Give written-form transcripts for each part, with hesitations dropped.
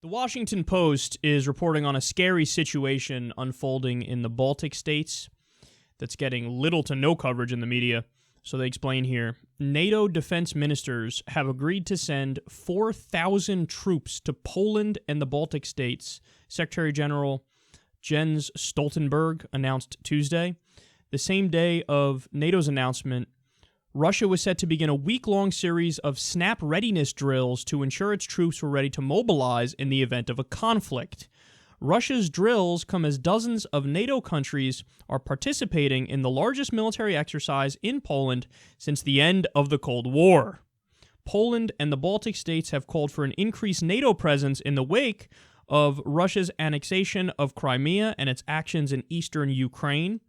The Washington Post is reporting on a scary situation unfolding in the Baltic States that's getting little to no coverage in the media. So they explain here, NATO defense ministers have agreed to send 4,000 troops to Poland and the Baltic States, Secretary General Jens Stoltenberg announced Tuesday. The same day of NATO's announcement, Russia was set to begin a week-long series of snap readiness drills to ensure its troops were ready to mobilize in the event of a conflict. Russia's drills come as dozens of NATO countries are participating in the largest military exercise in Poland since the end of the Cold War. Poland and the Baltic states have called for an increased NATO presence in the wake of Russia's annexation of Crimea and its actions in eastern Ukraine.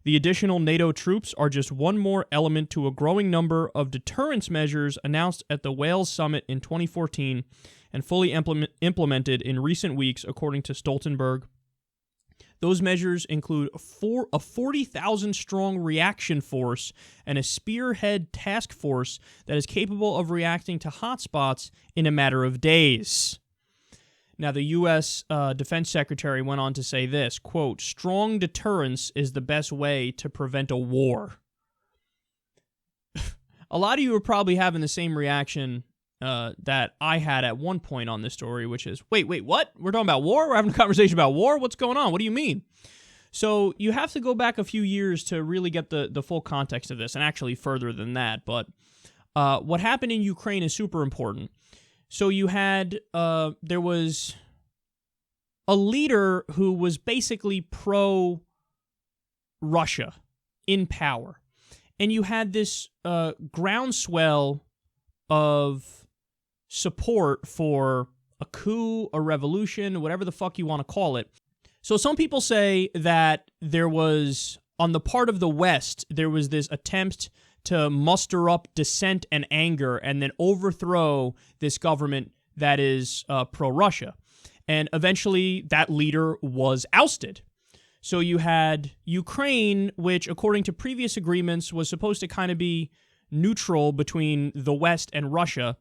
The additional NATO troops are just one more element to a growing number of deterrence measures announced at the Wales Summit in 2014 and fully implemented in recent weeks, according to Stoltenberg. Those measures include a 40,000-strong reaction force and a spearhead task force that is capable of reacting to hotspots in a matter of days. Now, the U.S. Defense Secretary went on to say this, quote, "Strong deterrence is the best way to prevent a war." A lot of you are probably having the same reaction that I had at one point on this story, which is, wait, what? We're talking about war? We're having a conversation about war? What's going on? What do you mean? So you have to go back a few years to really get the full context of this, and actually further than that. But what happened in Ukraine is super important. So you had, there was a leader who was basically pro-Russia in power. And you had this groundswell of support for a coup, a revolution, whatever the fuck you want to call it. So some people say that there was, on the part of the West, there was this attempt to muster up dissent and anger and then overthrow this government that is pro-Russia. And eventually that leader was ousted. So you had Ukraine, which according to previous agreements was supposed to kind of be neutral between the West and Russia,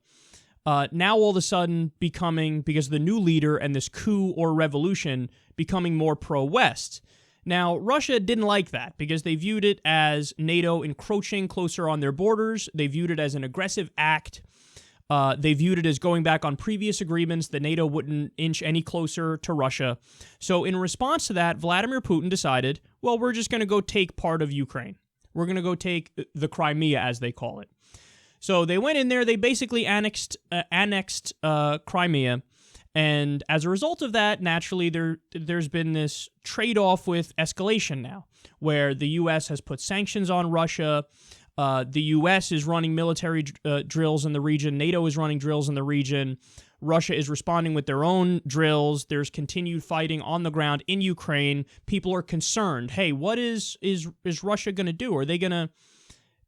now all of a sudden becoming, because of the new leader and this coup or revolution, becoming more pro-West. Now, Russia didn't like that because they viewed it as NATO encroaching closer on their borders. They viewed it as an aggressive act. They viewed it as going back on previous agreements that NATO wouldn't inch any closer to Russia. So in response to that, Vladimir Putin decided, well, we're just going to go take part of Ukraine. We're going to go take the Crimea, as they call it. So they went in there. They basically annexed Crimea. And as a result of that, naturally, there's been this trade-off with escalation now, where the U.S. has put sanctions on Russia. The U.S. is running military drills in the region. NATO is running drills in the region. Russia is responding with their own drills. There's continued fighting on the ground in Ukraine. People are concerned. Hey, what is Russia going to do? Are they going to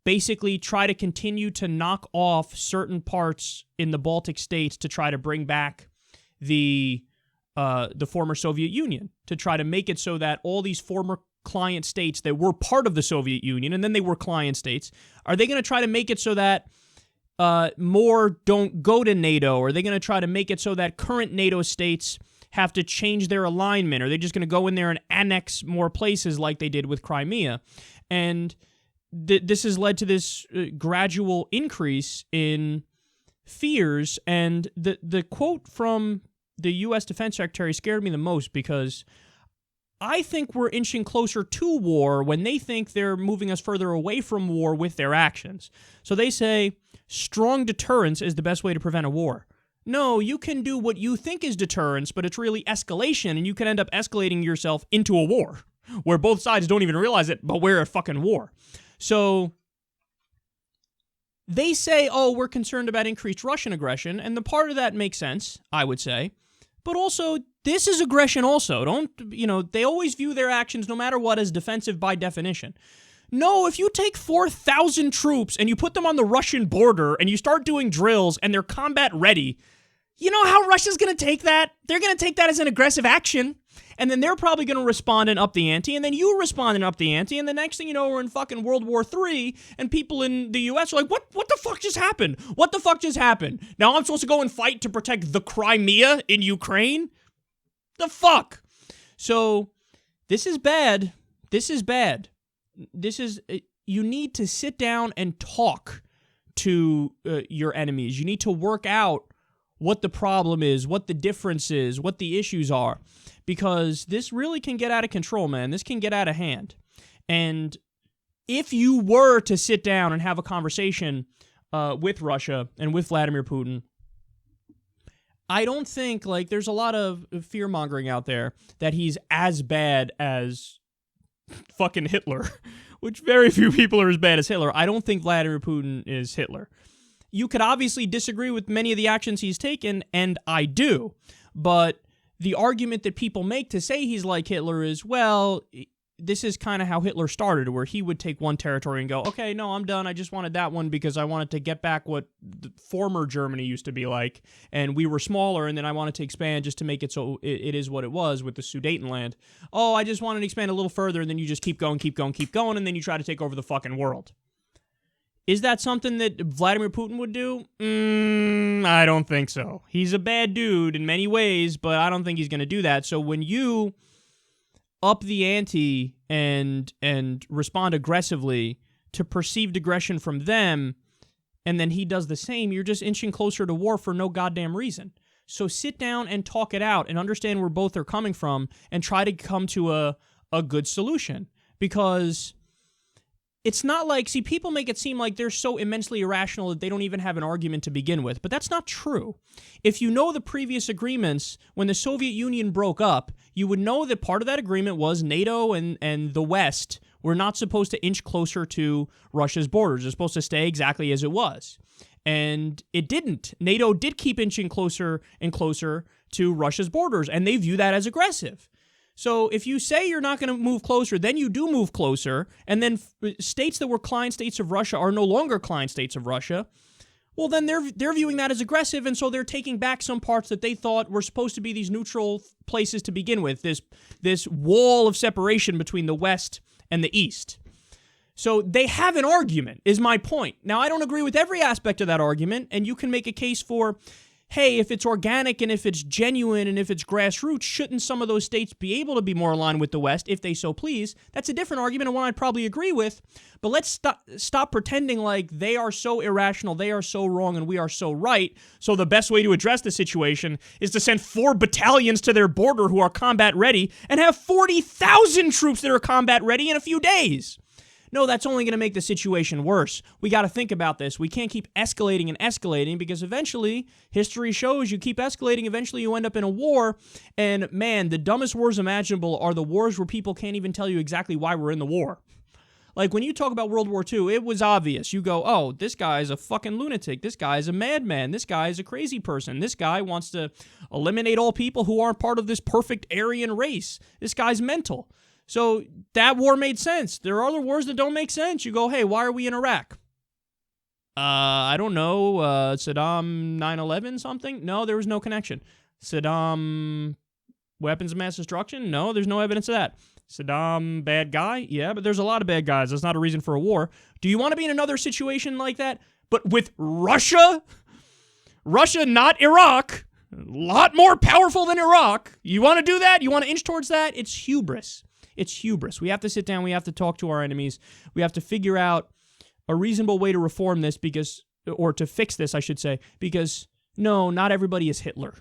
basically try to continue to knock off certain parts in the Baltic states to try to bring back the former Soviet Union, to try to make it so that all these former client states that were part of the Soviet Union, and then they were client states, are they going to try to make it so that more don't go to NATO? Are they going to try to make it so that current NATO states have to change their alignment? Are they just going to go in there and annex more places like they did with Crimea? And this has led to this gradual increase in fears, and the quote from the U.S. Defense Secretary scared me the most, because I think we're inching closer to war when they think they're moving us further away from war with their actions. So they say strong deterrence is the best way to prevent a war. No, you can do what you think is deterrence, but it's really escalation, and you can end up escalating yourself into a war where both sides don't even realize it, but we're at fucking war. So they say, oh, we're concerned about increased Russian aggression, and the part of that makes sense, I would say. But also, this is aggression also. They always view their actions, no matter what, as defensive by definition. No, if you take 4,000 troops and you put them on the Russian border and you start doing drills and they're combat ready, you know how Russia's going to take that? They're going to take that as an aggressive action. And then they're probably going to respond and up the ante, and then you respond and up the ante, and the next thing you know, we're in fucking World War III, and people in the U.S. are like, what the fuck just happened? What the fuck just happened? Now I'm supposed to go and fight to protect the Crimea in Ukraine? The fuck? So, this is bad. This is bad. You need to sit down and talk to your enemies. You need to work out what the problem is, what the difference is, what the issues are, because this really can get out of control, man. This can get out of hand. And if you were to sit down and have a conversation with Russia and with Vladimir Putin, I don't think, like, there's a lot of fear-mongering out there that he's as bad as fucking Hitler, which very few people are as bad as Hitler. I don't think Vladimir Putin is Hitler. You could obviously disagree with many of the actions he's taken, and I do, but the argument that people make to say he's like Hitler is, well, this is kind of how Hitler started, where he would take one territory and go, okay, no, I'm done. I just wanted that one because I wanted to get back what the former Germany used to be like, and we were smaller, and then I wanted to expand just to make it so it is what it was with the Sudetenland. Oh, I just wanted to expand a little further, and then you just keep going, and then you try to take over the fucking world. Is that something that Vladimir Putin would do? I don't think so. He's a bad dude in many ways, but I don't think he's going to do that. So when you up the ante and respond aggressively to perceived aggression from them, and then he does the same, you're just inching closer to war for no goddamn reason. So sit down and talk it out and understand where both are coming from and try to come to a good solution. Because it's not like, see, people make it seem like they're so immensely irrational that they don't even have an argument to begin with, but that's not true. If you know the previous agreements, when the Soviet Union broke up, you would know that part of that agreement was NATO and the West were not supposed to inch closer to Russia's borders. It's supposed to stay exactly as it was. And it didn't. NATO did keep inching closer and closer to Russia's borders, and they view that as aggressive. So if you say you're not going to move closer, then you do move closer, and then states that were client states of Russia are no longer client states of Russia, well, then they're viewing that as aggressive, and so they're taking back some parts that they thought were supposed to be these neutral places to begin with, this wall of separation between the West and the East. So they have an argument, is my point. Now, I don't agree with every aspect of that argument, and you can make a case for, hey, if it's organic and if it's genuine and if it's grassroots, shouldn't some of those states be able to be more aligned with the West if they so please? That's a different argument and one I'd probably agree with. But let's stop pretending like they are so irrational, they are so wrong, and we are so right. So the best way to address the situation is to send 4 battalions to their border who are combat ready and have 40,000 troops that are combat ready in a few days. No, that's only going to make the situation worse. We got to think about this. We can't keep escalating and escalating because eventually, history shows you keep escalating, eventually you end up in a war. And man, the dumbest wars imaginable are the wars where people can't even tell you exactly why we're in the war. Like when you talk about World War II, it was obvious. You go, oh, this guy is a fucking lunatic. This guy is a madman. This guy is a crazy person. This guy wants to eliminate all people who aren't part of this perfect Aryan race. This guy's mental. So that war made sense. There are other wars that don't make sense. You go, hey, why are we in Iraq? I don't know. Saddam 9/11 something? No, there was no connection. Saddam weapons of mass destruction? No, there's no evidence of that. Saddam bad guy? Yeah, but there's a lot of bad guys. That's not a reason for a war. Do you want to be in another situation like that? But with Russia? Russia, not Iraq. A lot more powerful than Iraq. You want to do that? You want to inch towards that? It's hubris. It's hubris. We have to sit down. We have to talk to our enemies. We have to figure out a reasonable way to reform this or to fix this, I should say, because no, not everybody is Hitler.